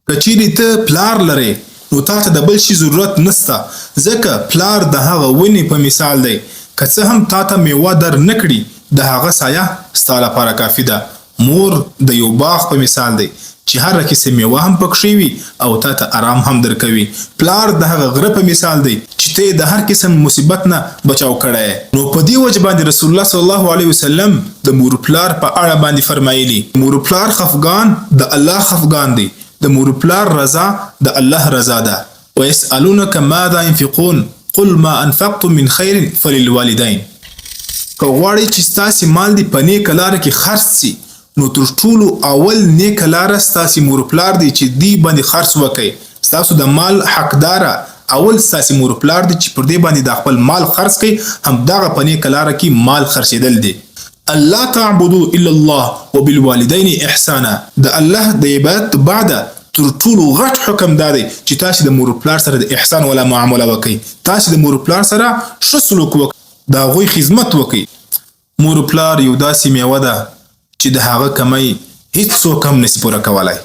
که چیرې ته پلار لرې نو تا ته د بل شي ضرورت نسته، ځکه پلار د هغه ونې په مثال دی. که څه هم تا ته میوه در نه کړي د هغه سایه ستا لپاره کافي ده. مور د یو باغ په مثال دی چې هر قسم میوه هم پکښې وي او تا ته آرام هم درکوي. پلار د هغه غره په مثال دی چې ته د هر قسم مصیبت نه بچاو کړی. نو په دې وجه باندې رسول الله صلی الله علیه وسلم د مور پلار په اړه باندې فرمایلی مور پلار خفګان د الله خفګان دی، د مور پلار رضا د الله رضا ده. ويسألونك ماذا ينفقون قل ما انفقتم من خير فللوالدين. که غواړئ چې ستاسې مال دې په نیکه لاره کې خرڅ سي نو تر ټولو اول نیکه لاره ستاسې مور پلار دی چې دی باندې خرڅ وکئ. ستاسو د مال حقداره اول ستاسې مور پلار دی چې پر دې باندې د خپل مال خرڅ کئ، همدغه په نیکه لاره کې مال خرڅېدل دی. الله تعبدوا الا الله وبالوالدين احسانا. د الله د عبادت بعده تر ټولو غټ حکم دا دی چې تاسې د مور پلار سره د احسان ولا معامله وکئ. تاسې د مور پلار سره ښه سلوک وکئ، د هغوی خدمت وکئ. مور پلار یو داسې میوه ده چې د هغه کمی هیڅ څوک هم نشي پوره کولی.